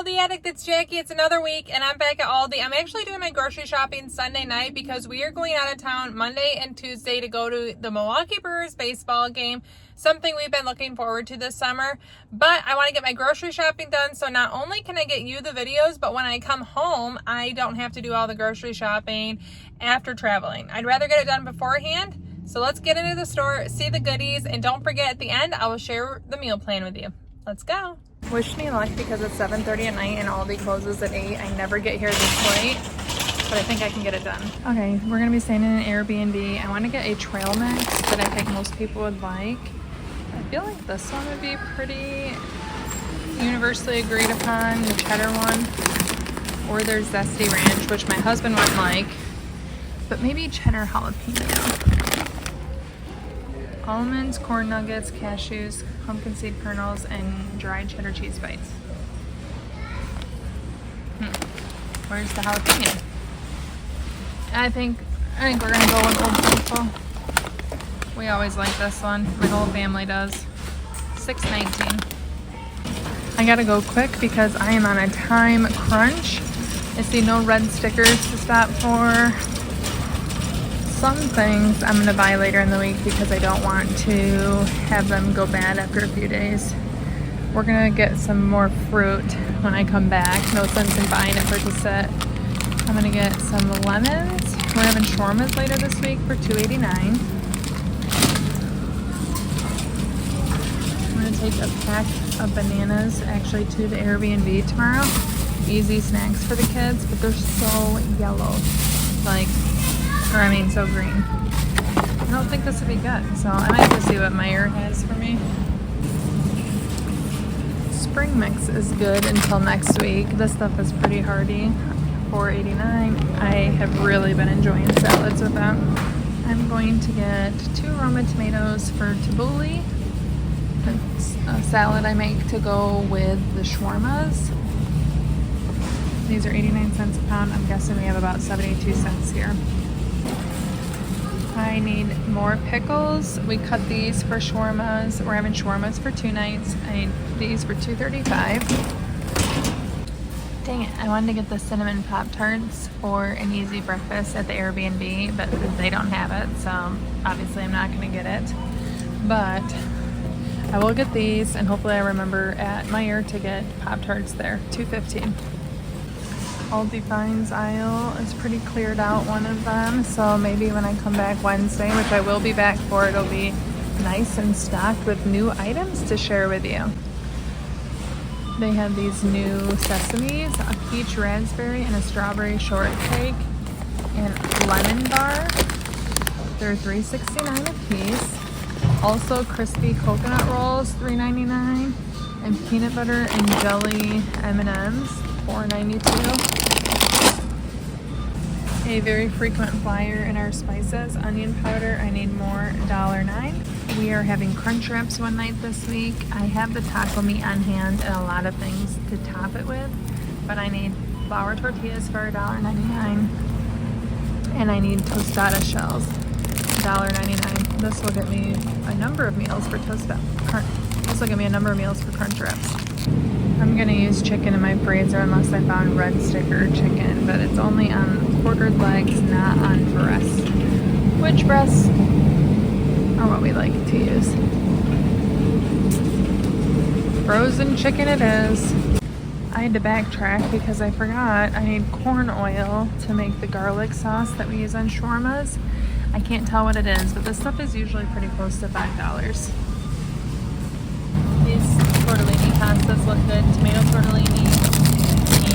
Aldi Addict, it's Jackie. It's another week and I'm back at Aldi. I'm actually doing my grocery shopping Sunday night because we are going out of town Monday and Tuesday to go to the Milwaukee Brewers baseball game. Something we've been looking forward to this summer. But I want to get my grocery shopping done so not only can I get you the videos, but when I come home, I don't have to do all the grocery shopping after traveling. I'd rather get it done beforehand. So let's get into the store, see the goodies, and don't forget at the end, I will share the meal plan with you. Let's go. Wish me luck because it's 7:30 at night and Aldi closes at 8. I never get here this late, but I think I can get it done. Okay, we're gonna be staying in an Airbnb. I want to get a trail mix that I think most people would like. I feel like this one would be pretty universally agreed upon, the cheddar one. Or there's zesty ranch, which my husband wouldn't like, but maybe cheddar jalapeno. Almonds, corn nuggets, cashews, pumpkin seed kernels, and dried cheddar cheese bites. Where's the jalapeno? I think we're gonna go with Old Faithful. We always like this one. My whole family does. $6.19. I gotta go quick because I am on a time crunch. I see no red stickers to stop for. Some things I'm gonna buy later in the week because I don't want to have them go bad after a few days. We're gonna get some more fruit when I come back. No sense in buying it for to sit. I'm gonna get some lemons. We're having shawarmas later this week for $2.89. I'm gonna take a pack of bananas actually to the Airbnb tomorrow. Easy snacks for the kids, but they're so yellow. So green. I don't think this would be good, so I might have to see what Meyer has for me. Spring mix is good until next week. This stuff is pretty hearty. $4.89. I have really been enjoying salads with them. I'm going to get 2 Roma tomatoes for tabbouleh. It's a salad I make to go with the shawarmas. These are 89 cents a pound. I'm guessing we have about 72 cents here. I need more pickles. We cut these for shawarmas. We're having shawarmas for 2 nights. I need these for $2.35. Dang it, I wanted to get the cinnamon Pop-Tarts for an easy breakfast at the Airbnb, but they don't have it, so obviously I'm not gonna get it. But I will get these, and hopefully I remember at Meyer to get Pop-Tarts there, $2.15. Aldi Finds aisle is pretty cleared out, one of them, so maybe when I come back Wednesday, which I will be back for, it'll be nice and stocked with new items to share with you. They have these new sesames, a peach raspberry and a strawberry shortcake, and lemon bar. They're $3.69 a piece. Also crispy coconut rolls, $3.99, and peanut butter and jelly M&Ms, $4.92. A very frequent flyer in our spices, onion powder, I need more, $1.09. We are having crunch wraps one night this week. I have the taco meat on hand and a lot of things to top it with, but I need flour tortillas for $1.99, and I need tostada shells, $1.99. This will get me a number of meals for crunch wraps. I'm gonna use chicken in my freezer unless I found red sticker chicken, but it's only on quartered legs, not on breasts. Which breasts are what we like to use. Frozen chicken it is. I had to backtrack because I forgot I need corn oil to make the garlic sauce that we use on shawarmas. I can't tell what it is, but this stuff is usually pretty close to $5. These tortellini pastas look good. Tomato tortellini,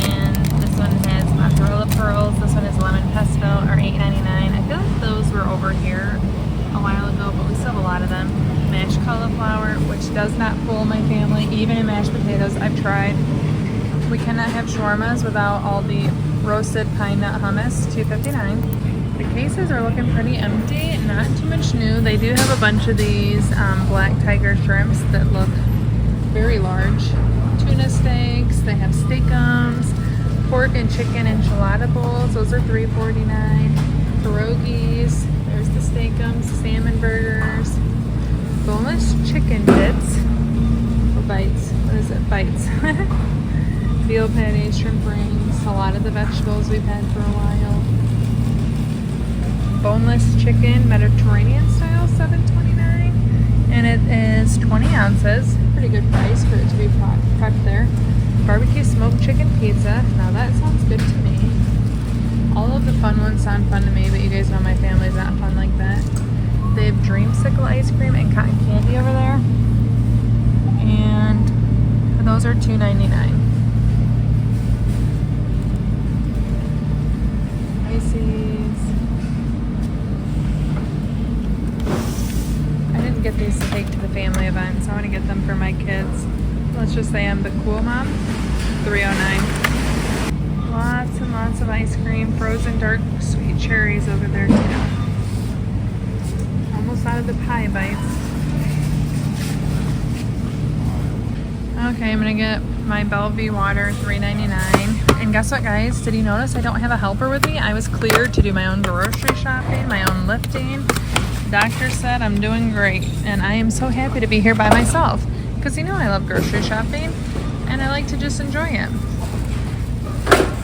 and this one has mozzarella pearls. This one is lemon pesto, are $8.99. I feel like those were over here a while ago, but we still have a lot of them. Mashed cauliflower, which does not fool my family, even in mashed potatoes. I've tried. We cannot have shawarmas without all the roasted pine nut hummus, $2.59. The cases are looking pretty empty, not too much new. They do have a bunch of these black tiger shrimps that look very large. Tuna steaks, they have steakums, pork and chicken enchilada bowls, those are $3.49. Pierogies, there's the steakums, salmon burgers, boneless chicken bits, or bites, what is it, bites. The veal patty, shrimp rings, a lot of the vegetables we've had for a while. Boneless chicken, Mediterranean style, $7.29, and it is 20 ounces. Pretty good price for it to be prepped there. Barbecue smoked chicken pizza. Now that sounds good to me. All of the fun ones sound fun to me, but you guys know my family's not fun like that. They have dreamsicle ice cream and cotton candy over there, and those are $2.99. Ices. I didn't get these to take to the family event, so I want to get them for my kids. Let's just say I'm the cool mom. $3.09. Lots and lots of ice cream. Frozen dark sweet cherries over there too. Almost out of the pie bites. Okay, I'm gonna get my Bellevue water, $3.99. And guess what, guys? Did you notice I don't have a helper with me? I was cleared to do my own grocery shopping, my own lifting. The doctor said I'm doing great, and I am so happy to be here by myself. Because you know I love grocery shopping, and I like to just enjoy it.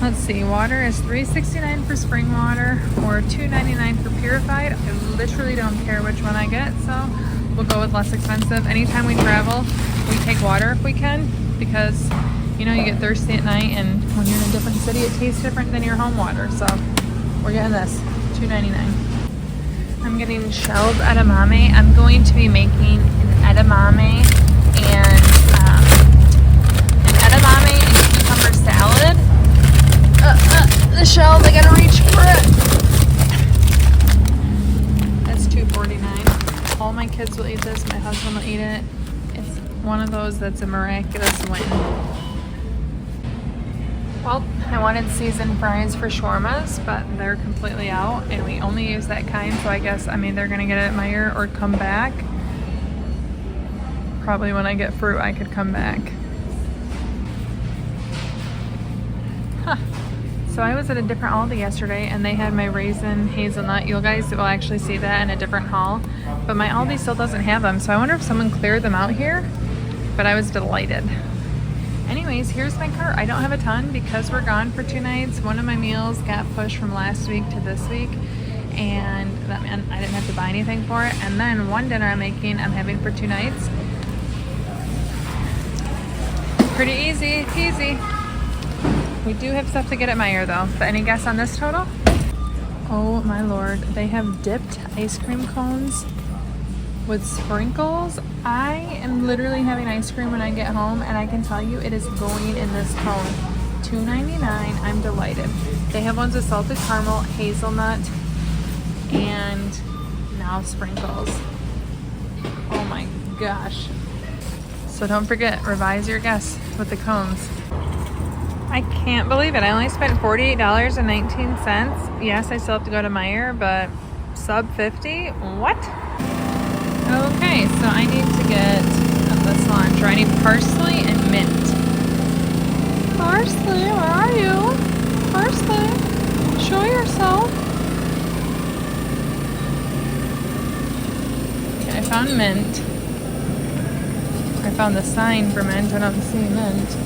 Let's see, water is $3.69 for spring water, or $2.99 for purified. I literally don't care which one I get, so we'll go with less expensive. Anytime we travel, we take water if we can, because you know you get thirsty at night, and when you're in a different city, it tastes different than your home water. So we're getting this, $2.99. I'm getting shelled edamame. I'm going to be making an edamame and and cucumber salad. The shells, I gotta reach for it. That's $2.49. All my kids will eat this. My husband will eat it. It's one of those that's a miraculous win. Well, I wanted seasoned fries for shawarmas, but they're completely out, and we only use that kind, so I guess I'm either gonna get it at Meijer or come back. Probably when I get fruit, I could come back. Huh. So I was at a different Aldi yesterday, and they had my raisin hazelnut. You guys will actually see that in a different haul, but my Aldi still doesn't have them, so I wonder if someone cleared them out here, but I was delighted. Anyways, here's my cart. I don't have a ton because we're gone for 2 nights. One of my meals got pushed from last week to this week, and that meant I didn't have to buy anything for it. And then one dinner I'm having for 2 nights. Pretty easy peasy. We do have stuff to get at Meijer though. But any guess on this total? Oh my lord. They have dipped ice cream cones with sprinkles. I am literally having ice cream when I get home, and I can tell you it is going in this cone. $2.99. I'm delighted. They have ones with salted caramel, hazelnut, and now sprinkles. Oh my gosh. So don't forget, revise your guess with the cones. I can't believe it. I only spent $48.19. Yes, I still have to go to Meijer, but sub 50? What? Okay, so I need to get the cilantro. I need parsley and mint. Parsley, where are you? Parsley, show yourself. Okay, I found mint. I found the sign for mint. I don't see mint.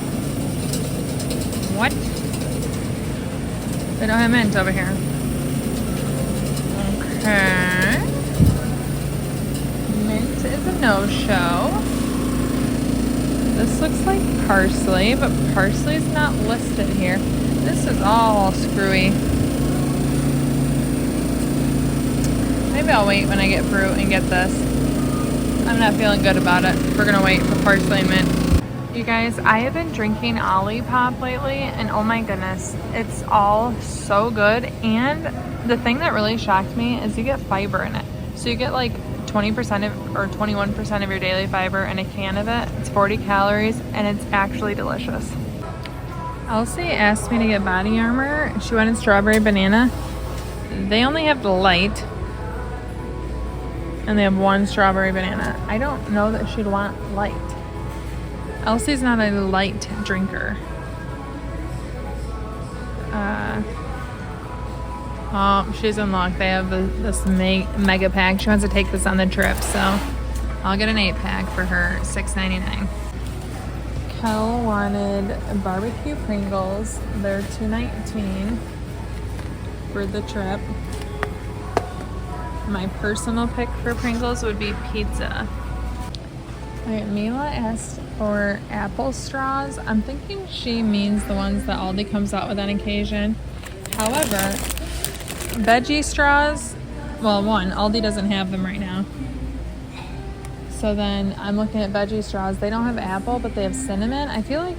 What? They don't have mint over here. Okay. Mint is a no-show. This looks like parsley, but parsley's not listed here. This is all screwy. Maybe I'll wait when I get fruit and get this. I'm not feeling good about it. We're gonna wait for parsley and mint. You guys, I have been drinking Olipop lately, and oh my goodness, it's all so good. And the thing that really shocked me is you get fiber in it. So you get like 20% or 21% of your daily fiber in a can of it. It's 40 calories, and it's actually delicious. Elsie asked me to get body armor. She wanted strawberry banana. They only have the light, and they have 1 strawberry banana. I don't know that she'd want light. Elsie's not a light drinker. Oh, she's in luck. They have this mega pack. She wants to take this on the trip, so I'll get an 8-pack for her, $6.99. Kel wanted barbecue Pringles. They're $2.19 for the trip. My personal pick for Pringles would be pizza. Alright, Mila asked for apple straws. I'm thinking she means the ones that Aldi comes out with on occasion. However, veggie straws, well, one, Aldi doesn't have them right now. So then I'm looking at veggie straws. They don't have apple, but they have cinnamon. I feel like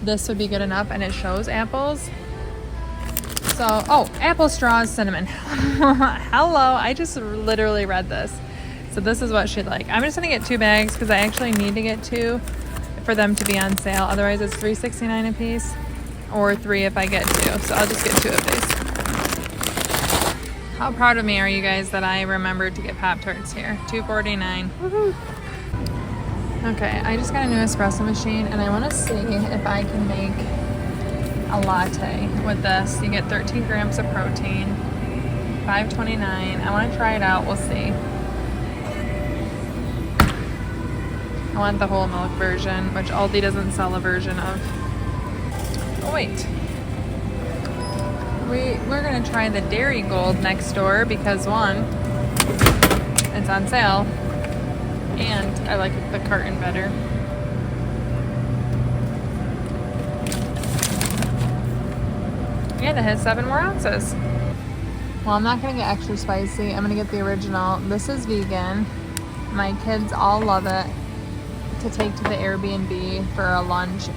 this would be good enough, and it shows apples. So, oh, apple straws, cinnamon. Hello, I just literally read this. So this is what she'd like. I'm just gonna get 2 bags because I actually need to get 2 for them to be on sale. Otherwise it's $3.69 a piece, or 3 if I get 2. So I'll just get 2 of these. How proud of me are you guys that I remembered to get Pop-Tarts here? $2.49. Woohoo! Okay, I just got a new espresso machine and I want to see if I can make a latte with this. You get 13 grams of protein, $5.29. I want to try it out. We'll see. I want the whole milk version, which Aldi doesn't sell a version of. Oh wait. We're gonna try the Dairy Gold next door because one, it's on sale, and I like the carton better. And it has 7 more ounces. Well, I'm not gonna get extra spicy. I'm gonna get the original. This is vegan. My kids all love it to take to the Airbnb for a lunch.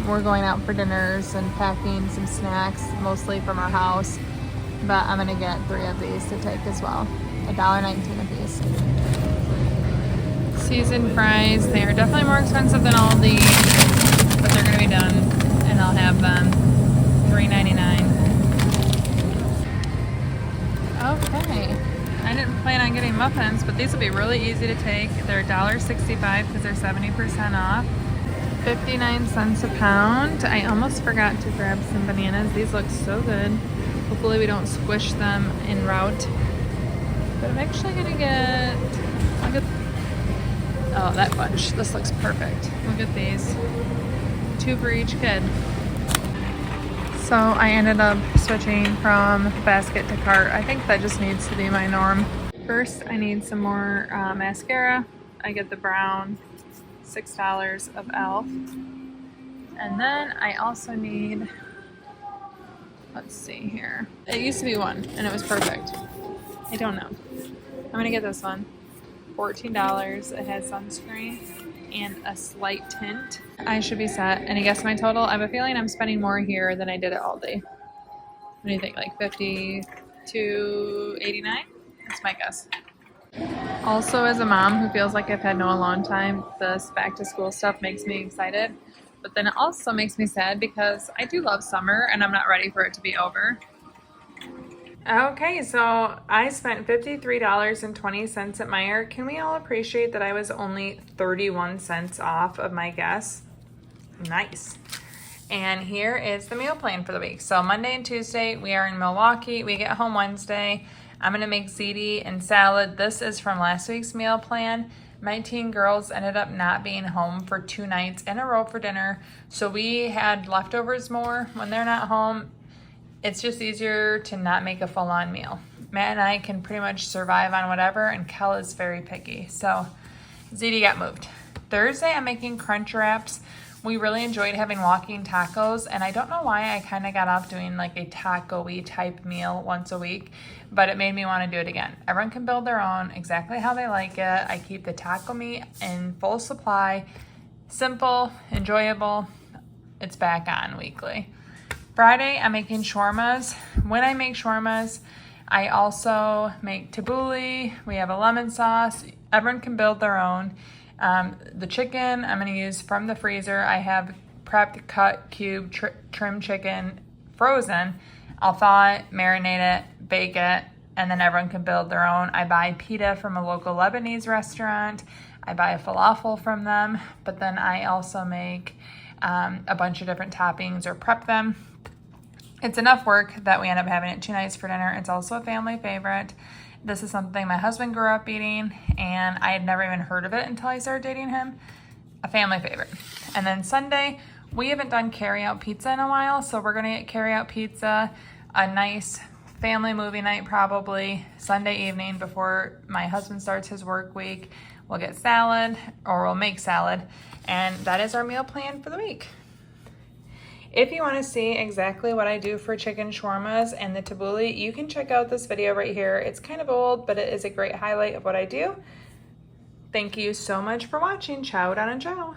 We're going out for dinners and packing some snacks, mostly from our house. But I'm gonna get 3 of these to take as well. $1.19 a piece. Seasoned fries. They are definitely more expensive than Aldi, but they're gonna be done, and I'll have them. $3.99. Okay. I didn't plan on getting muffins, but these will be really easy to take. They're $1.65 because they're 70% off. 59 cents a pound. I almost forgot to grab some bananas. These look so good. Hopefully we don't squish them en route. But I'm actually gonna get, oh, that bunch. This looks perfect. Look at these. 2 for each kid. So I ended up switching from basket to cart. I think that just needs to be my norm. First, I need some more mascara. I get the brown, $6 of e.l.f. And then I also need, let's see here. It used to be 1 and it was perfect. I don't know. I'm gonna get this one. $14. It has sunscreen and a slight tint. I should be set. Any guess my total? I have a feeling I'm spending more here than I did at Aldi. What do you think? Like $52.89? That's my guess. Also, as a mom who feels like I've had no alone time, this back to school stuff makes me excited. But then it also makes me sad because I do love summer and I'm not ready for it to be over. Okay, so I spent $53.20 at Meijer. Can we all appreciate that I was only 31 cents off of my guess? Nice. And here is the meal plan for the week. So Monday and Tuesday, we are in Milwaukee. We get home Wednesday. I'm gonna make ziti and salad. This is from last week's meal plan. My teen girls ended up not being home for 2 nights in a row for dinner. So we had leftovers more when they're not home. It's just easier to not make a full-on meal. Matt and I can pretty much survive on whatever, and Kel is very picky. So ziti got moved. Thursday, I'm making crunch wraps. We really enjoyed having walking tacos, and I don't know why I kind of got off doing like a taco-y type meal once a week, but it made me want to do it again. Everyone can build their own exactly how they like it. I keep the taco meat in full supply. Simple, enjoyable. It's back on weekly. Friday, I'm making shawarmas. When I make shawarmas, I also make tabbouleh. We have a lemon sauce. Everyone can build their own. The chicken I'm going to use from the freezer. I have prepped, cut, cube, trimmed chicken frozen. I'll thaw it, marinate it, bake it, and then everyone can build their own. I buy pita from a local Lebanese restaurant. I buy a falafel from them, but then I also make a bunch of different toppings or prep them. It's enough work that we end up having it 2 nights for dinner. It's also a family favorite. This is something my husband grew up eating, and I had never even heard of it until I started dating him. a family favorite. And then Sunday, we haven't done carryout pizza in a while, so we're gonna get carryout pizza, a nice family movie night probably Sunday evening before my husband starts his work week. We'll get salad, or we'll make salad, and that is our meal plan for the week. If you want to see exactly what I do for chicken shawarmas and the tabbouleh, you can check out this video right here. It's kind of old, but it is a great highlight of what I do. Thank you so much for watching. Ciao down and ciao.